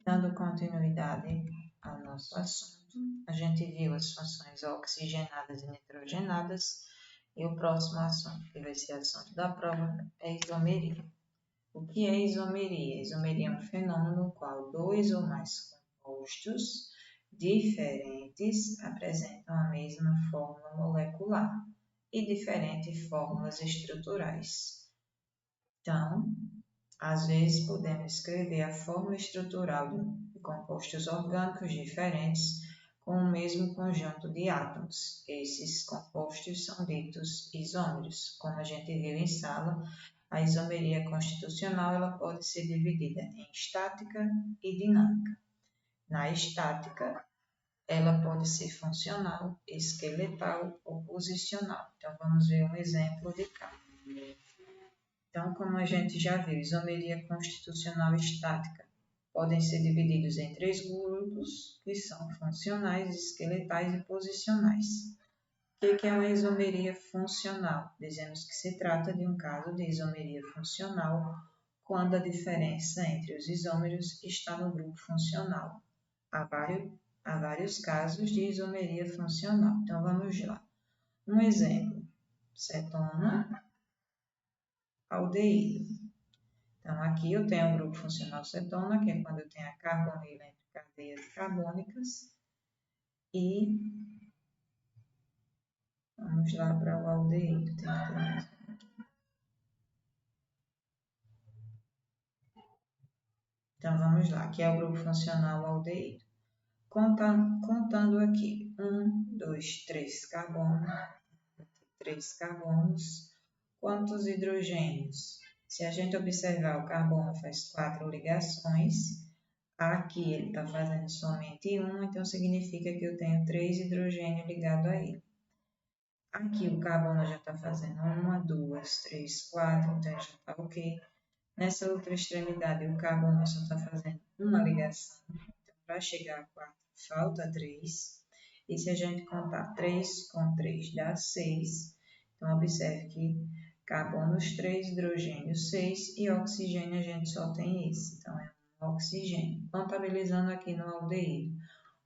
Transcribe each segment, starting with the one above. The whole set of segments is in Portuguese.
Dando continuidade ao nosso assunto, a gente viu as funções oxigenadas e nitrogenadas, e o próximo assunto, que vai ser assunto da prova, é isomeria. O que é isomeria? Isomeria é um fenômeno no qual dois ou mais compostos diferentes apresentam a mesma fórmula molecular e diferentes fórmulas estruturais. Então, às vezes podemos escrever a fórmula estrutural de compostos orgânicos diferentes com o mesmo conjunto de átomos. Esses compostos são ditos isômeros. Como a gente viu em sala, a isomeria constitucional ela pode ser dividida em estática e dinâmica. Na estática, ela pode ser funcional, esqueletal ou posicional. Então, vamos ver um exemplo de cada. Então, como a gente já viu, isomeria constitucional estática podem ser divididos em três grupos, que são funcionais, esqueletais e posicionais. O que é uma isomeria funcional? Dizemos que se trata de um caso de isomeria funcional quando a diferença entre os isômeros está no grupo funcional. Há vários casos de isomeria funcional. Então, vamos lá. Um exemplo, cetona, aldeído. Então, aqui eu tenho o grupo funcional cetona, que é quando eu tenho a carbonila entre cadeias carbônicas. E vamos lá para o aldeído. Tem que ter mais. Então, vamos lá. Aqui é o grupo funcional aldeído. Contando aqui. 1, 2, 3 carbonos. 3 carbonos. Quantos hidrogênios? Se a gente observar, o carbono faz 4 ligações. Aqui ele está fazendo somente 1, então significa que eu tenho 3 hidrogênios ligados a ele. Aqui o carbono já está fazendo 1, 2, 3, 4, então já está ok. Nessa outra extremidade, o carbono só está fazendo uma ligação, então para chegar a 4 falta 3. E se a gente contar 3 com 3 dá 6. Então observe que carbonos 3, hidrogênio 6 e oxigênio a gente só tem esse. Então é um oxigênio. Contabilizando aqui no aldeído.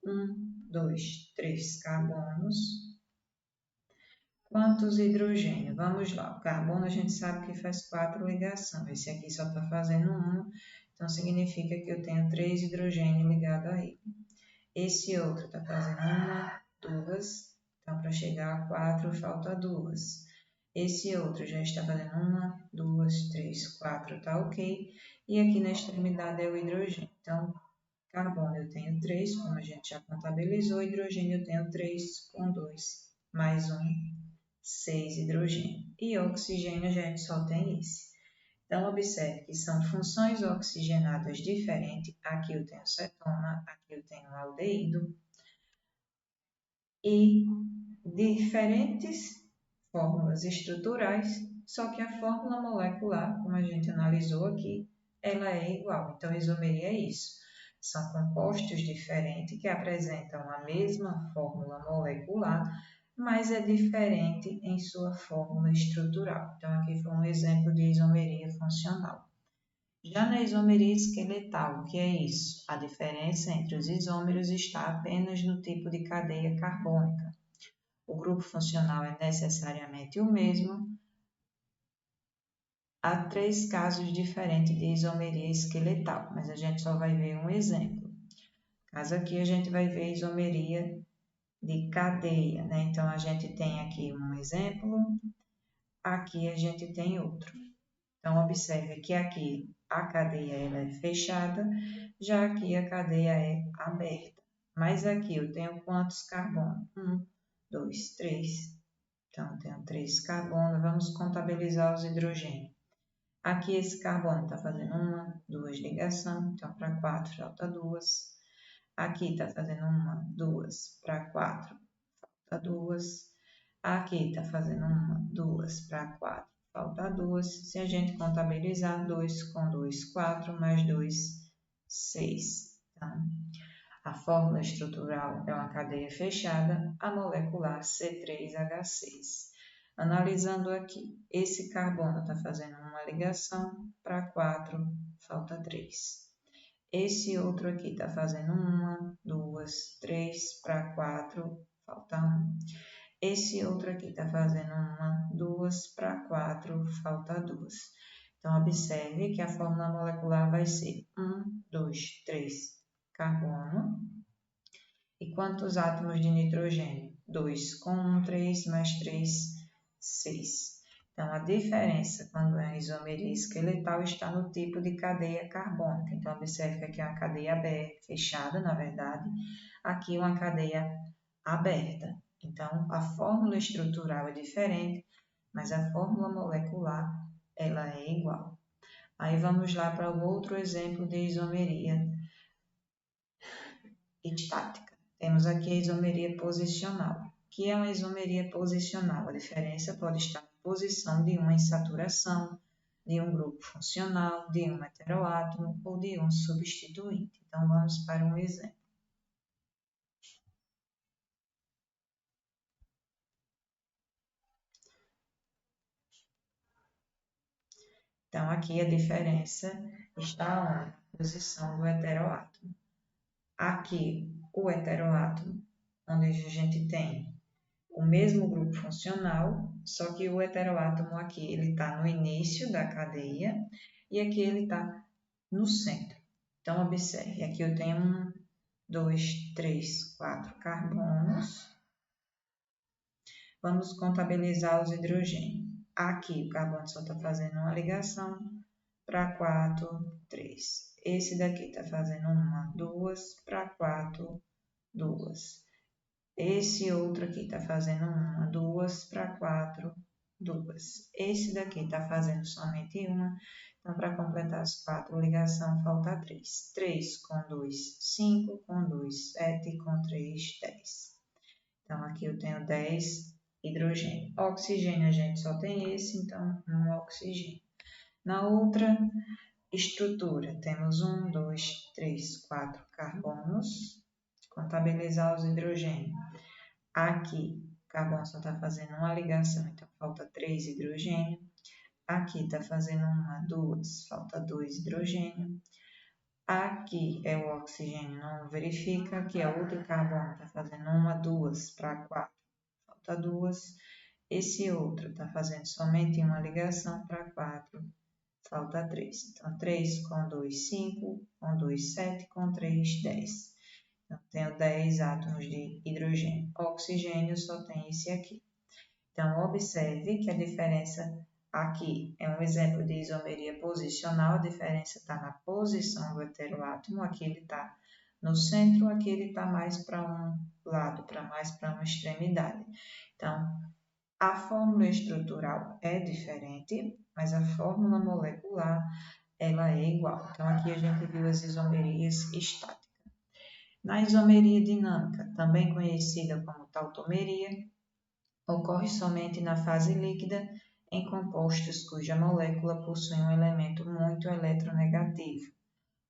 1, 2, 3 carbonos. Quantos hidrogênios? Vamos lá. O carbono a gente sabe que faz 4 ligações. Esse aqui só está fazendo 1, então significa que eu tenho 3 hidrogênios ligados a ele. Esse outro está fazendo 1, 2, então para chegar a 4 falta 2. Esse outro já está fazendo 1, 2, 3, 4, tá ok. E aqui na extremidade é o hidrogênio. Então, carbono eu tenho 3, como a gente já contabilizou, hidrogênio eu tenho 3 com 2, mais 1, 6 hidrogênio. E oxigênio a gente só tem esse. Então, observe que são funções oxigenadas diferentes. Aqui eu tenho cetona, aqui eu tenho aldeído. E diferentes fórmulas estruturais, só que a fórmula molecular, como a gente analisou aqui, ela é igual. Então, isomeria é isso. São compostos diferentes que apresentam a mesma fórmula molecular, mas é diferente em sua fórmula estrutural. Então, aqui foi um exemplo de isomeria funcional. Já na isomeria esqueletal, o que é isso? A diferença entre os isômeros está apenas no tipo de cadeia carbônica. O grupo funcional é necessariamente o mesmo. Há 3 casos diferentes de isomeria esqueletal, mas a gente só vai ver um exemplo. Caso aqui a gente vai ver isomeria de cadeia, né? Então a gente tem aqui um exemplo, aqui a gente tem outro. Então observe que aqui a cadeia ela é fechada, já aqui a cadeia é aberta. Mas aqui eu tenho quantos carbonos? 1, 2, 3. Então eu tenho 3 carbonos, vamos contabilizar os hidrogênios. Aqui esse carbono está fazendo 1, 2 ligações, então para 4 falta 2. Aqui está fazendo 1, 2 para 4, falta 2. Aqui está fazendo 1, 2 para 4, falta 2. Se a gente contabilizar 2 com 2, 4, mais 2, 6. Então, a fórmula estrutural é uma cadeia fechada, a molecular C3H6. Analisando aqui, esse carbono está fazendo uma ligação para 4, falta 3. Esse outro aqui está fazendo 1, 2, 3 para 4, falta 1. Esse outro aqui está fazendo 1, 2 para 4, falta 2. Então, observe que a fórmula molecular vai ser 1, 2, 3, carbono. E quantos átomos de nitrogênio? 2 com 1, 3, mais 3, 6. Então, a diferença quando é a isomeria esqueletal está no tipo de cadeia carbônica. Então, observe que aqui é uma cadeia aberta, fechada, na verdade. Aqui uma cadeia aberta. Então, a fórmula estrutural é diferente, mas a fórmula molecular ela é igual. Aí vamos lá para o outro exemplo de isomeria estática. Temos aqui a isomeria posicional. O que é uma isomeria posicional? A diferença pode estar na posição de uma insaturação, de um grupo funcional, de um heteroátomo ou de um substituinte. Então, vamos para um exemplo. Então, aqui a diferença está na posição do heteroátomo. Aqui, o heteroátomo, onde a gente tem o mesmo grupo funcional, só que o heteroátomo aqui ele está no início da cadeia e aqui ele está no centro. Então, observe, aqui eu tenho 1, 2, 3, 4 carbonos. Vamos contabilizar os hidrogênios. Aqui o carbono só está fazendo uma ligação para 4, 3. Esse daqui está fazendo 1, 2 para 4, 2. Esse outro aqui está fazendo 1, 2 para 4, 2. Esse daqui está fazendo somente uma. Então, para completar as 4 ligações, falta 3. 3 com 2, 5, com 2, 7, com 3, 10. Então, aqui eu tenho 10 hidrogênio. Oxigênio, a gente só tem esse, então, um oxigênio. Na outra estrutura, temos 1, 2, 3, 4 carbonos. Contabilizar os hidrogênios. Aqui, o carbono só está fazendo uma ligação, então falta 3 hidrogênio. Aqui está fazendo 1, 2, falta 2 hidrogênio. Aqui é o oxigênio, não verifica. Aqui é outro carbono, está fazendo 1, 2 para 4, falta 2. Esse outro está fazendo somente uma ligação para 4, falta 3. Então, 3 com 2, 5, com 2, 7, com 3, 10. Então, tenho 10 átomos de hidrogênio. Oxigênio só tem esse aqui. Então, observe que a diferença aqui é um exemplo de isomeria posicional. A diferença está na posição do heteroátomo. Aqui ele está no centro, aqui ele está mais para um lado, mais para uma extremidade. Então, a fórmula estrutural é diferente, mas a fórmula molecular ela é igual. Então, aqui a gente viu as isomerias estáticas. Na isomeria dinâmica, também conhecida como tautomeria, ocorre somente na fase líquida em compostos cuja molécula possui um elemento muito eletronegativo,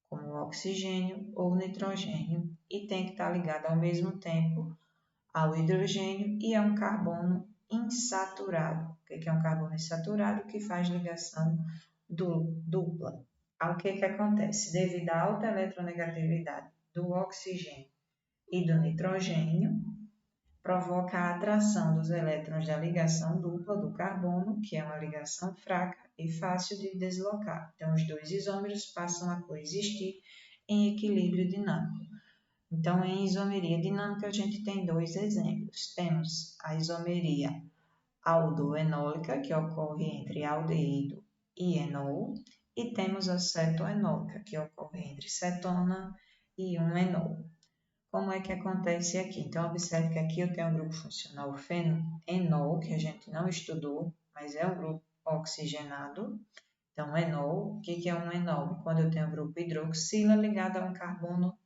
como o oxigênio ou o nitrogênio, e tem que estar ligado ao mesmo tempo ao hidrogênio e a um carbono insaturado. O que é um carbono insaturado? Que faz ligação dupla. O que acontece? Devido à alta eletronegatividade do oxigênio e do nitrogênio, provoca a atração dos elétrons da ligação dupla do carbono, que é uma ligação fraca e fácil de deslocar. Então, os dois isômeros passam a coexistir em equilíbrio dinâmico. Então, em isomeria dinâmica, a gente tem dois exemplos. Temos a isomeria aldoenólica, que ocorre entre aldeído e enol, e temos a cetoenólica, que ocorre entre cetona e um enol. Como é que acontece aqui? Então, observe que aqui eu tenho um grupo funcional enol, que a gente não estudou, mas é um grupo oxigenado. Então, enol, o que é um enol? Quando eu tenho um grupo hidroxila ligado a um carbono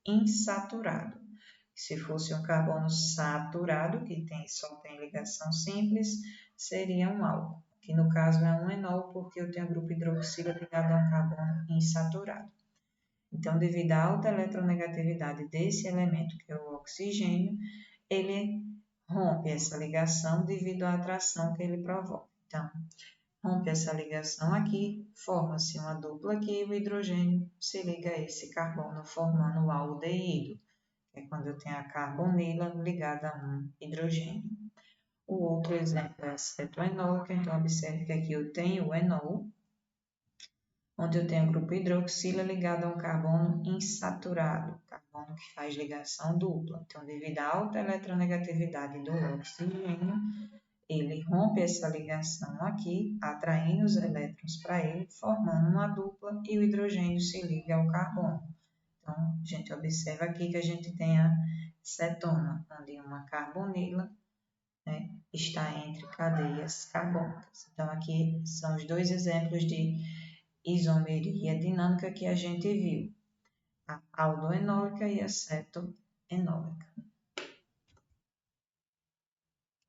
insaturado. Se fosse um carbono saturado, que só tem ligação simples, seria um álcool, que no caso é um enol, porque eu tenho um grupo hidroxila ligado a um carbono insaturado. Então, devido à alta eletronegatividade desse elemento, que é o oxigênio, ele rompe essa ligação devido à atração que ele provoca. Então, rompe essa ligação aqui, forma-se uma dupla aqui e o hidrogênio se liga a esse carbono formando o aldeído, que é quando eu tenho a carbonila ligada a um hidrogênio. O outro exemplo é a cetoenólica, então observe que aqui eu tenho o enol, onde eu tenho o grupo hidroxila ligado a um carbono insaturado, carbono que faz ligação dupla. Então, devido à alta eletronegatividade do oxigênio, ele rompe essa ligação aqui, atraindo os elétrons para ele, formando uma dupla e o hidrogênio se liga ao carbono. Então, a gente observa aqui que a gente tem a cetona, onde uma carbonila, né, está entre cadeias carbônicas. Então, aqui são os dois exemplos de isomeria dinâmica que a gente viu, a aldoenólica e a cetoenólica.